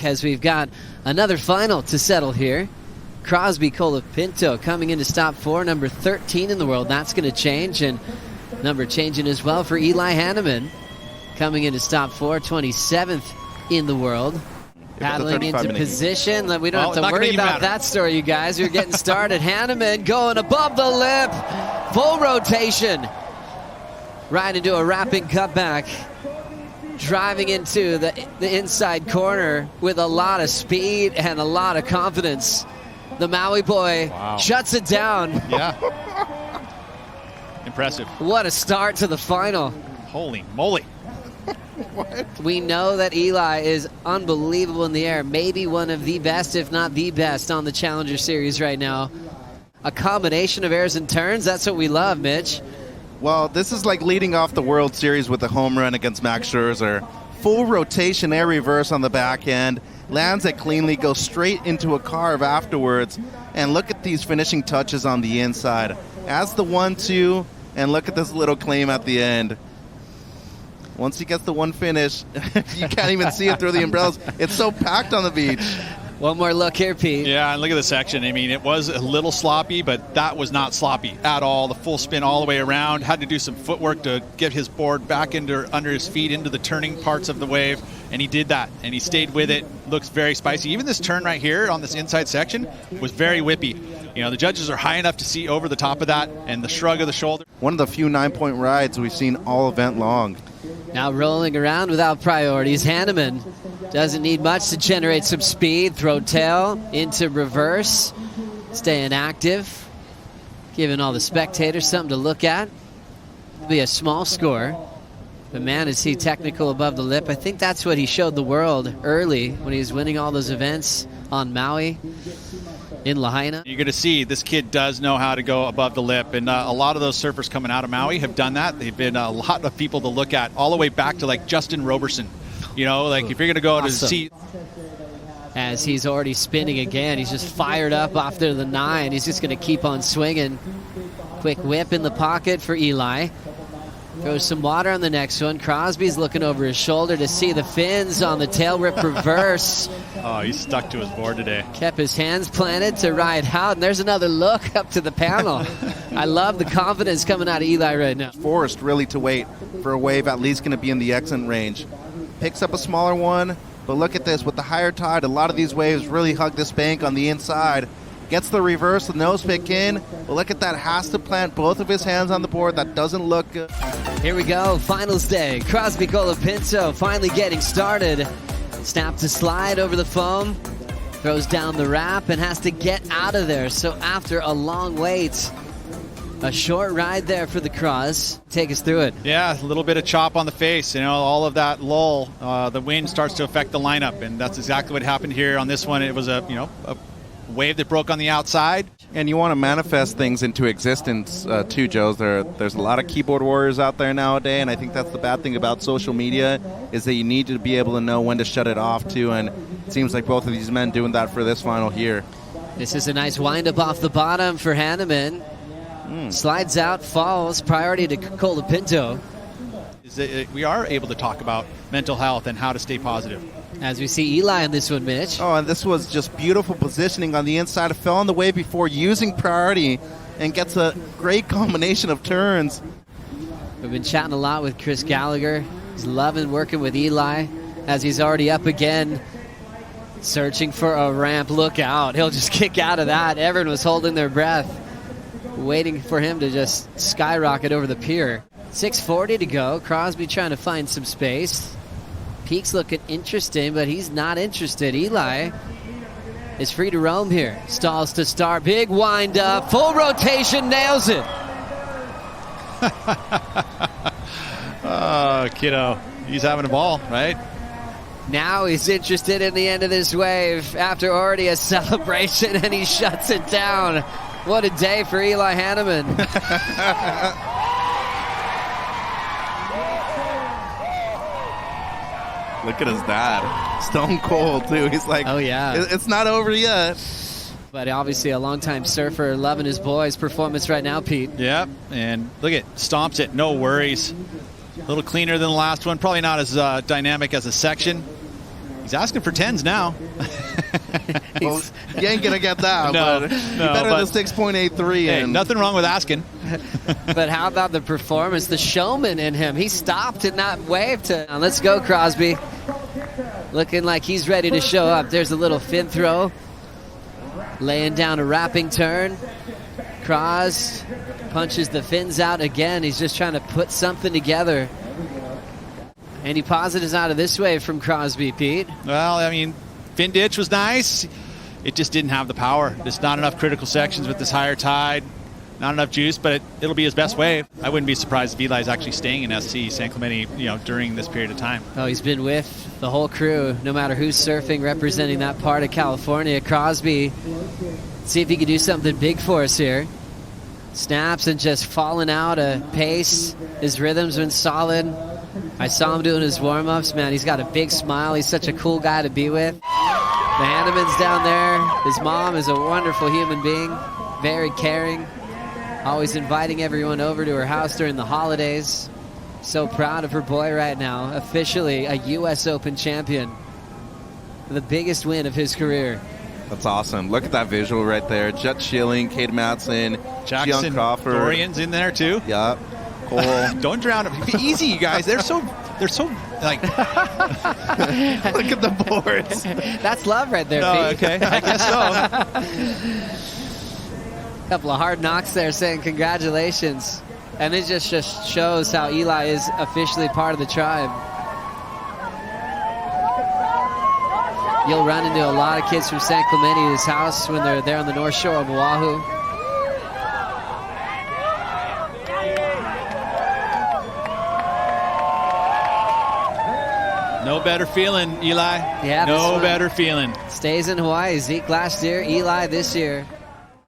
as we've got another final to settle here. Crosby Colapinto coming into stop 4, number 13 in the world. That's going to change, and number changing as well for Eli Hanneman coming into stop 4, 27th in the world. Paddling into position. We don't have to worry about that story, you guys. We're getting started. Hanneman going above the lip. Full rotation. Right into a wrapping cutback. Driving into the inside corner with a lot of speed and a lot of confidence. The Maui boy shuts it down. Yeah. Impressive. What a start to the final. Holy moly. What? We know that Eli is unbelievable in the air. Maybe one of the best, if not the best, on the Challenger Series right now. A combination of airs and turns. That's what we love, Mitch. Well, this is like leading off the World Series with a home run against Max Scherzer. Full rotation air reverse on the back end. Lands it cleanly, goes straight into a carve afterwards. And look at these finishing touches on the inside. As the 1-2, and look at this little claim at the end. Once he gets the one finish, you can't even see it through the umbrellas. It's so packed on the beach. One more look here, Pete. Yeah, and look at the section. I mean, it was a little sloppy, but that was not sloppy at all. The full spin all the way around. Had to do some footwork to get his board back under his feet into the turning parts of the wave, and he did that, and he stayed with it. Looks very spicy. Even this turn right here on this inside section was very whippy. You know, the judges are high enough to see over the top of that, and the shrug of the shoulder. One of the few 9-point rides we've seen all event long. Now rolling around without priorities. Hanneman doesn't need much to generate some speed. Throw tail into reverse. Staying active. Giving all the spectators something to look at. It'll be a small score. But man, is he technical above the lip. I think that's what he showed the world early when he was winning all those events on Maui. In Lahaina. You're going to see this kid does know how to go above the lip, and a lot of those surfers coming out of Maui have done that. They've been a lot of people to look at, all the way back to like Justin Roberson. You know, like if you're going to go to see. As he's already spinning again, he's just fired up after the 9. He's just going to keep on swinging. Quick whip in the pocket for Eli. Throws some water on the next one. Crosby's looking over his shoulder to see the fins on the tail rip reverse. Oh, he's stuck to his board today. Kept his hands planted to ride out, and there's another look up to the panel. I love the confidence coming out of Eli right now. Forced really to wait for a wave at least going to be in the exit range. Picks up a smaller one, but look at this. With the higher tide, a lot of these waves really hug this bank on the inside. Gets the reverse, the nose pick in. But look at that, has to plant both of his hands on the board. That doesn't look good. Here we go, finals day. Crosby Colapinto finally getting started. Snap to slide over the foam. Throws down the wrap and has to get out of there. So after a long wait, a short ride there for the Cross. Take us through it. Yeah, a little bit of chop on the face. You know, all of that lull. The wind starts to affect the lineup, and that's exactly what happened here on this one. It was a wave that broke on the outside. And you want to manifest things into existence too, Joe. There's a lot of keyboard warriors out there nowadays, and I think that's the bad thing about social media is that you need to be able to know when to shut it off too, and it seems like both of these men doing that for this final here. This is a nice wind-up off the bottom for Hanneman. Slides out, falls, priority to Colapinto. We are able to talk about mental health and how to stay positive. As we see Eli on this one, Mitch. Oh, and this was just beautiful positioning on the inside. Fell on the wave before using priority and gets a great combination of turns. We've been chatting a lot with Chris Gallagher. He's loving working with Eli as he's already up again, searching for a ramp. Look out. He'll just kick out of that. Everyone was holding their breath, waiting for him to just skyrocket over the pier. 6:40 to go. Crosby trying to find some space. Peak's looking interesting, but he's not interested. Eli is free to roam here. Stalls to start. Big wind up. Full rotation. Nails it. Oh, kiddo. He's having a ball, right? Now he's interested in the end of this wave after already a celebration, and he shuts it down. What a day for Eli Hanneman. Look at his dad. Stone cold, too. He's like, oh, yeah. It's not over yet. But obviously a longtime surfer, loving his boy's performance right now, Pete. Yeah, and look at, stomps it, no worries. A little cleaner than the last one. Probably not as dynamic as a section. He's asking for 10s now. Well, you ain't going to get that. No, but no, better but- than 6.83. Hey, and nothing wrong with asking. But how about the performance, the showman in him? He stopped and not waved to. Now let's go, Crosby. Looking like he's ready to show up. There's a little fin throw. Laying down a wrapping turn. Cros punches the fins out again. He's just trying to put something together. Any positives out of this wave from Crosby, Pete? Well, I mean, fin ditch was nice. It just didn't have the power. There's not enough critical sections with this higher tide. Not enough juice, but it'll be his best wave. I wouldn't be surprised if Eli's actually staying in SC San Clemente, during this period of time. Oh, he's been with the whole crew, no matter who's surfing, representing that part of California. Crosby, see if he can do something big for us here. Snaps and just falling out of pace. His rhythm's been solid. I saw him doing his warm-ups. Man, he's got a big smile. He's such a cool guy to be with. The Hanneman's down there. His mom is a wonderful human being, very caring. Always inviting everyone over to her house during the holidays. So proud of her boy right now. Officially a U.S. Open champion. The biggest win of his career. that's awesome. Look at that visual right there. Jet Schilling, Kate Matson, Jackson Gian Crawford. Dorian's in there too. Yep. Cole. Don't drown him. Easy, you guys. They're so like. Look at the boards. That's love right there, Oh, Pete. okay. I guess so. Couple of hard knocks there saying congratulations. And it just shows how Eli is officially part of the tribe. You'll run into a lot of kids from San Clemente's house when they're there on the North Shore of Oahu. No better feeling, Eli. Yeah, no this one better feeling. stays in Hawaii. Zeke last year, Eli this year.